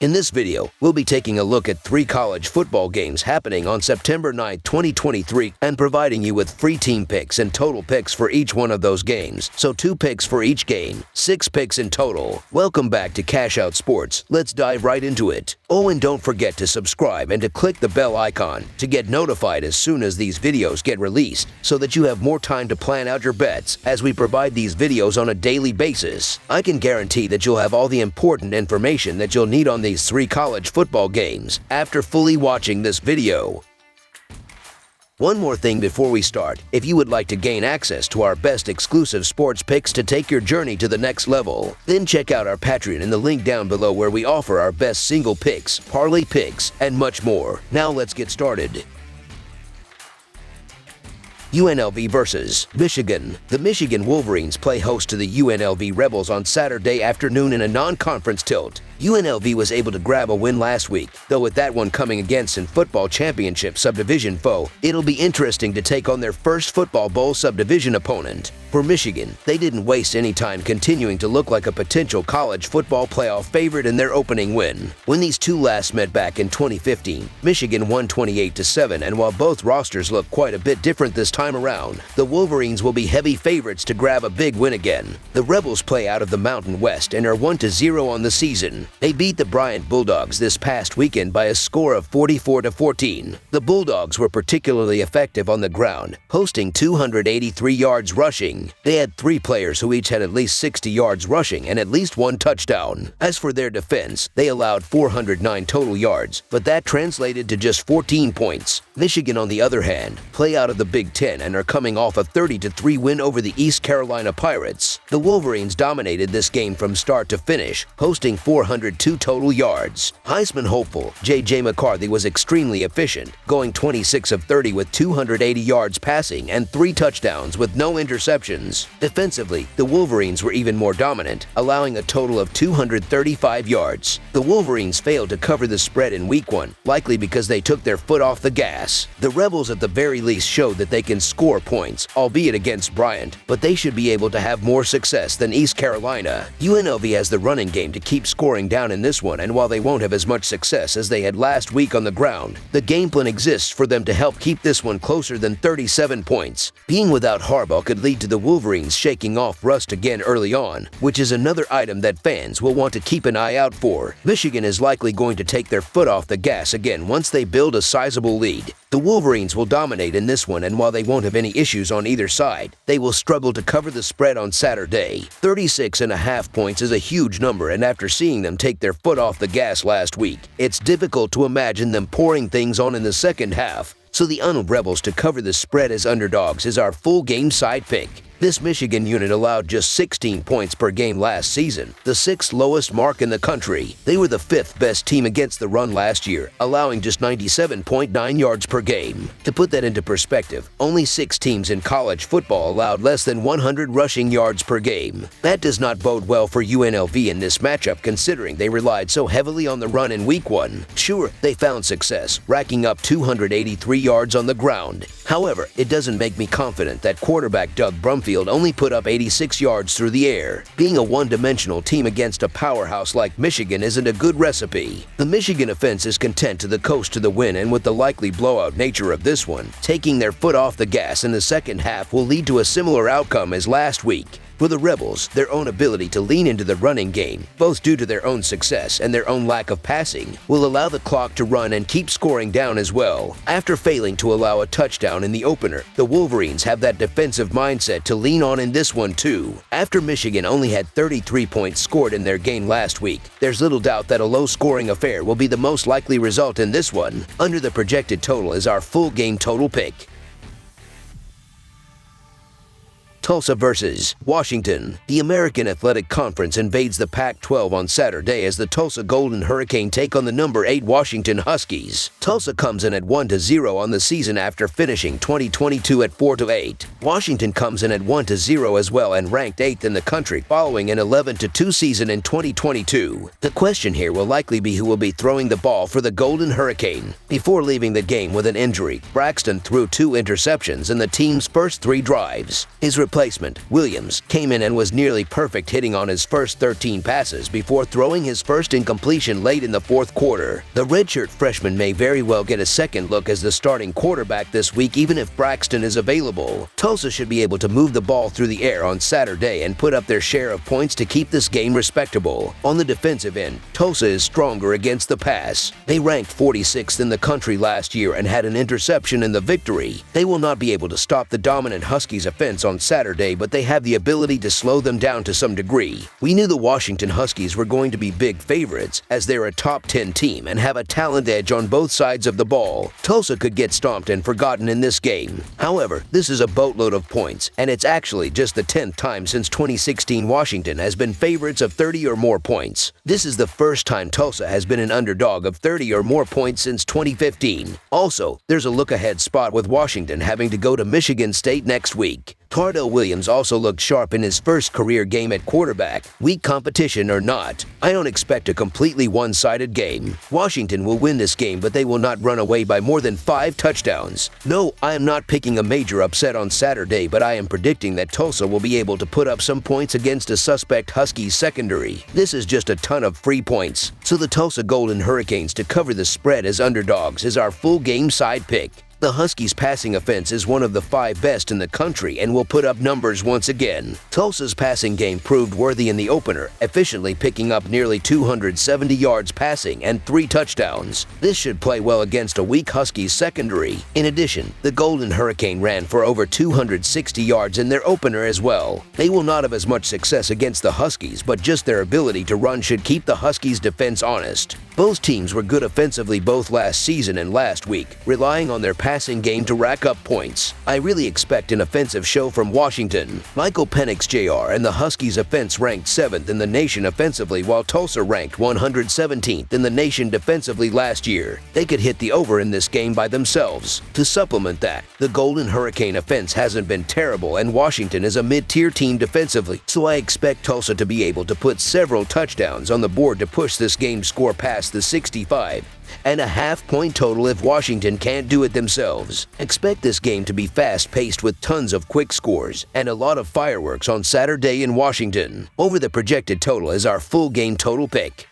In this video, we'll be taking a look at 3 college football games happening on September 9, 2023 and providing you with free team picks and total picks for each one of those games. So 2 picks for each game, 6 picks in total. Welcome back to Cash Out Sports. Let's dive right into it. Oh, and don't forget to subscribe and to click the bell icon to get notified as soon as these videos get released so that you have more time to plan out your bets as we provide these videos on a daily basis. I can guarantee that you'll have all the important information that you'll need on these 3 college football games after fully watching this video. One more thing before we start, if you would like to gain access to our best exclusive sports picks to take your journey to the next level, then check out our Patreon in the link down below where we offer our best single picks, parlay picks, and much more. Now let's get started. UNLV versus Michigan. The Michigan Wolverines play host to the UNLV Rebels on Saturday afternoon in a non-conference tilt. UNLV was able to grab a win last week, though with that one coming against in football championship subdivision foe, it'll be interesting to take on their first football bowl subdivision opponent. For Michigan, they didn't waste any time continuing to look like a potential college football playoff favorite in their opening win. When these two last met back in 2015, Michigan won 28-7, and while both rosters look quite a bit different this time around, the Wolverines will be heavy favorites to grab a big win again. The Rebels play out of the Mountain West and are 1-0 on the season. They beat the Bryant Bulldogs this past weekend by a score of 44-14. The Bulldogs were particularly effective on the ground, posting 283 yards rushing. They had 3 players who each had at least 60 yards rushing and at least 1 touchdown. As for their defense, they allowed 409 total yards, but that translated to just 14 points. Michigan, on the other hand, play out of the Big Ten and are coming off a 30-3 win over the East Carolina Pirates. The Wolverines dominated this game from start to finish, posting 402 total yards. Heisman hopeful J.J. McCarthy was extremely efficient, going 26 of 30 with 280 yards passing and 3 touchdowns with no interceptions. Defensively, the Wolverines were even more dominant, allowing a total of 235 yards. The Wolverines failed to cover the spread in Week 1, likely because they took their foot off the gas. The Rebels at the very least showed that they can score points, albeit against Bryant, but they should be able to have more success than East Carolina. UNLV has the running game to keep scoring down in this one, and while they won't have as much success as they had last week on the ground, the game plan exists for them to help keep this one closer than 37 points. Being without Harbaugh could lead to the Wolverines shaking off rust again early on, which is another item that fans will want to keep an eye out for. Michigan is likely going to take their foot off the gas again once they build a sizable lead. The Wolverines will dominate in this one, and while they won't have any issues on either side, they will struggle to cover the spread on Saturday. 36.5 points is a huge number, and after seeing them take their foot off the gas last week, it's difficult to imagine them pouring things on in the second half. So the UNLV Rebels to cover the spread as underdogs is our full game side pick. This Michigan unit allowed just 16 points per game last season, the 6th lowest mark in the country. They were the 5th best team against the run last year, allowing just 97.9 yards per game. To put that into perspective, only 6 teams in college football allowed less than 100 rushing yards per game. That does not bode well for UNLV in this matchup, considering they relied so heavily on the run in Week 1. Sure, they found success, racking up 283 yards on the ground. However, it doesn't make me confident that quarterback Doug Brumfield only put up 86 yards through the air. Being a one-dimensional team against a powerhouse like Michigan isn't a good recipe. The Michigan offense is content to the coast to the win, and with the likely blowout nature of this one, taking their foot off the gas in the second half will lead to a similar outcome as last week. For the Rebels, their own ability to lean into the running game, both due to their own success and their own lack of passing, will allow the clock to run and keep scoring down as well. After failing to allow a touchdown in the opener, the Wolverines have that defensive mindset to lean on in this one too. After Michigan only had 33 points scored in their game last week, there's little doubt that a low-scoring affair will be the most likely result in this one. Under the projected total is our full game total pick. Tulsa versus Washington. The American Athletic Conference invades the Pac-12 on Saturday as the Tulsa Golden Hurricane take on the number 8 Washington Huskies. Tulsa comes in at 1-0 on the season after finishing 2022 at 4-8. Washington comes in at 1-0 as well and ranked 8th in the country following an 11-2 season in 2022. The question here will likely be who will be throwing the ball for the Golden Hurricane. Before leaving the game with an injury, Braxton threw 2 interceptions in the team's first 3 drives. His replacement, Williams, came in and was nearly perfect, hitting on his first 13 passes before throwing his first incompletion late in the fourth quarter. The redshirt freshman may very well get a second look as the starting quarterback this week, even if Braxton is available. Tulsa should be able to move the ball through the air on Saturday and put up their share of points to keep this game respectable. On the defensive end, Tulsa is stronger against the pass. They ranked 46th in the country last year and had an interception in the victory. They will not be able to stop the dominant Huskies offense on Saturday, but they have the ability to slow them down to some degree. We knew the Washington Huskies were going to be big favorites as they're a top 10 team and have a talent edge on both sides of the ball. Tulsa could get stomped and forgotten in this game. However, this is a boatload of points, and it's actually just the 10th time since 2016 Washington has been favorites of 30 or more points. This is the first time Tulsa has been an underdog of 30 or more points since 2015. Also, there's a look-ahead spot with Washington having to go to Michigan State next week. Cardell Williams also looked sharp in his first career game at quarterback. Weak competition or not, I don't expect a completely one-sided game. Washington will win this game, but they will not run away by more than 5 touchdowns. No, I am not picking a major upset on Saturday, but I am predicting that Tulsa will be able to put up some points against a suspect Huskies secondary. This is just a ton of free points, so the Tulsa Golden Hurricanes to cover the spread as underdogs is our full game side pick. The Huskies' passing offense is one of the 5 best in the country and will put up numbers once again. Tulsa's passing game proved worthy in the opener, efficiently picking up nearly 270 yards passing and 3 touchdowns. This should play well against a weak Huskies secondary. In addition, the Golden Hurricane ran for over 260 yards in their opener as well. They will not have as much success against the Huskies, but just their ability to run should keep the Huskies' defense honest. Both teams were good offensively both last season and last week, relying on their passing game to rack up points. I really expect an offensive show from Washington. Michael Penix Jr. and the Huskies offense ranked 7th in the nation offensively, while Tulsa ranked 117th in the nation defensively last year. They could hit the over in this game by themselves. To supplement that, the Golden Hurricane offense hasn't been terrible and Washington is a mid-tier team defensively, so I expect Tulsa to be able to put several touchdowns on the board to push this game score past the 65.5 point total if Washington can't do it themselves. Expect this game to be fast-paced with tons of quick scores and a lot of fireworks on Saturday in Washington. Over the projected total is our full game total pick.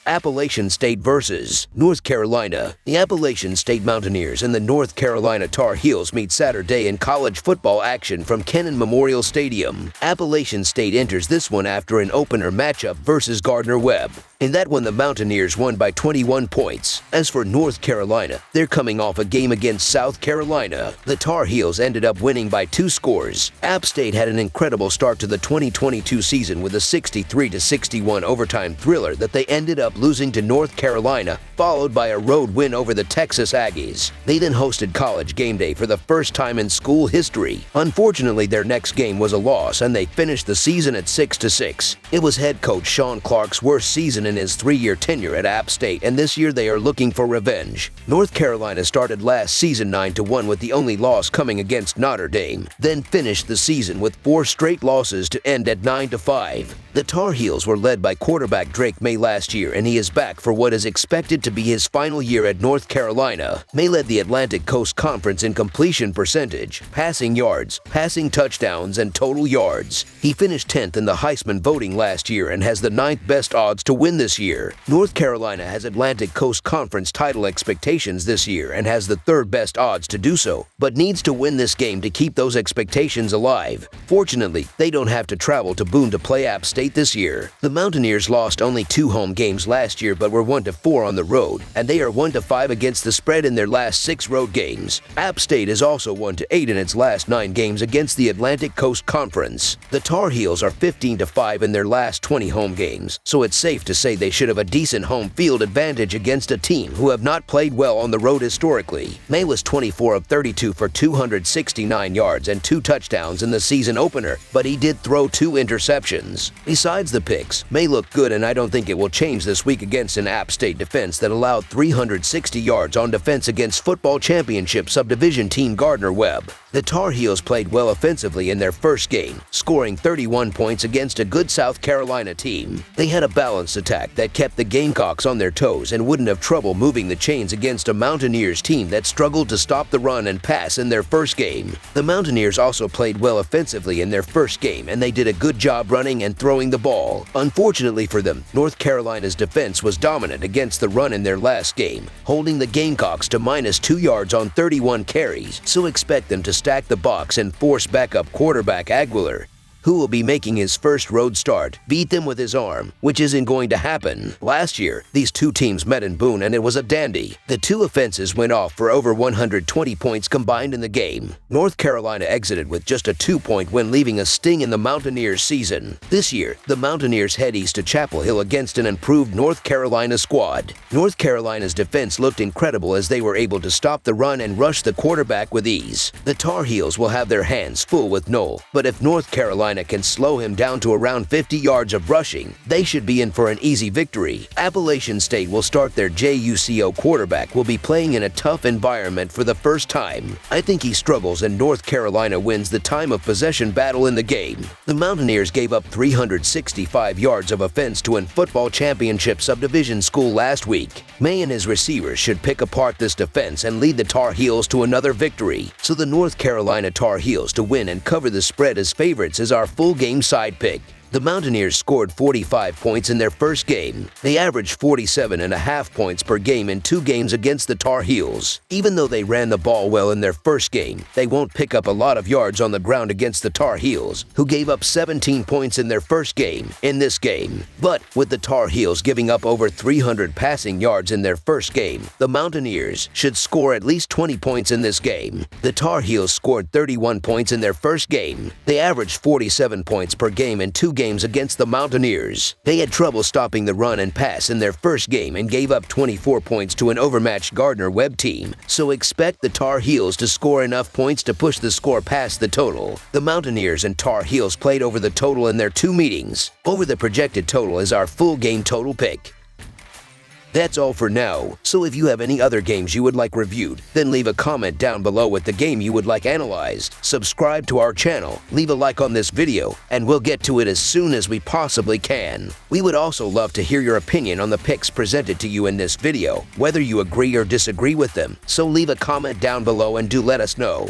Appalachian State versus North Carolina. The Appalachian State Mountaineers and the North Carolina Tar Heels meet Saturday in college football action from Kennan Memorial Stadium. Appalachian State enters this one after an opener matchup versus Gardner-Webb. In that one, the Mountaineers won by 21 points. As for North Carolina, they're coming off a game against South Carolina. The Tar Heels ended up winning by 2 scores. App State had an incredible start to the 2022 season with a 63-61 overtime thriller that they ended up losing to North Carolina, followed by a road win over the Texas Aggies. They then hosted College Game Day for the first time in school history. Unfortunately, their next game was a loss, and they finished the season at 6-6. It was head coach Sean Clark's worst season in his 3-year tenure at App State, and this year they are looking for revenge. North Carolina started last season 9-1 with the only loss coming against Notre Dame, then finished the season with 4 straight losses to end at 9-5. The Tar Heels were led by quarterback Drake May last year, and he is back for what is expected to be his final year at North Carolina. May led the Atlantic Coast Conference in completion percentage, passing yards, passing touchdowns, and total yards. He finished 10th in the Heisman voting last year and has the 9th best odds to win this year. North Carolina has Atlantic Coast Conference title expectations this year and has the 3rd best odds to do so, but needs to win this game to keep those expectations alive. Fortunately, they don't have to travel to Boone to play App State this year. The Mountaineers lost only 2 home games last year but were 1-4 on the road, and they are 1-5 against the spread in their last 6 road games. App State is also 1-8 in its last 9 games against the Atlantic Coast Conference. The Tar Heels are 15-5 in their last 20 home games, so it's safe to say they should have a decent home field advantage against a team who have not played well on the road historically. May was 24 of 32 for 269 yards and 2 touchdowns in the season opener, but he did throw 2 interceptions. Besides the picks, may look good, and I don't think it will change this week against an App State defense that allowed 360 yards on defense against football championship subdivision team Gardner-Webb. The Tar Heels played well offensively in their first game, scoring 31 points against a good South Carolina team. They had a balanced attack that kept the Gamecocks on their toes and wouldn't have trouble moving the chains against a Mountaineers team that struggled to stop the run and pass in their first game. The Mountaineers also played well offensively in their first game, and they did a good job running and throwing the ball. Unfortunately for them, North Carolina's defense was dominant against the run in their last game, holding the Gamecocks to -2 yards on 31 carries, so expect them to stack the box and force backup quarterback Aguilar, who will be making his first road start, beat them with his arm, which isn't going to happen. Last year, these two teams met in Boone, and it was a dandy. The two offenses went off for over 120 points combined in the game. North Carolina exited with just a 2-point win, leaving a sting in the Mountaineers' season. This year, the Mountaineers head east to Chapel Hill against an improved North Carolina squad. North Carolina's defense looked incredible as they were able to stop the run and rush the quarterback with ease. The Tar Heels will have their hands full with Noel, but if North Carolina can slow him down to around 50 yards of rushing, they should be in for an easy victory. Appalachian State will start their JUCO quarterback will be playing in a tough environment for the first time. I think he struggles, and North Carolina wins the time of possession battle in the game. The Mountaineers gave up 365 yards of offense to an football championship subdivision school last week. May and his receivers should pick apart this defense and lead the Tar Heels to another victory. So the North Carolina Tar Heels to win and cover the spread as favorites is our full game side pick. The Mountaineers scored 45 points in their first game. They averaged 47.5 points per game in 2 games against the Tar Heels. Even though they ran the ball well in their first game, they won't pick up a lot of yards on the ground against the Tar Heels, who gave up 17 points in their first game in this game. But with the Tar Heels giving up over 300 passing yards in their first game, the Mountaineers should score at least 20 points in this game. The Tar Heels scored 31 points in their first game. They averaged 47 points per game in 2 games against the Mountaineers. They had trouble stopping the run and pass in their first game and gave up 24 points to an overmatched Gardner-Webb team, so expect the Tar Heels to score enough points to push the score past the total. The Mountaineers and Tar Heels played over the total in their 2 meetings. Over the projected total is our full game total pick. That's all for now, so if you have any other games you would like reviewed, then leave a comment down below with the game you would like analyzed. Subscribe to our channel, leave a like on this video, and we'll get to it as soon as we possibly can. We would also love to hear your opinion on the picks presented to you in this video, whether you agree or disagree with them, so leave a comment down below and do let us know.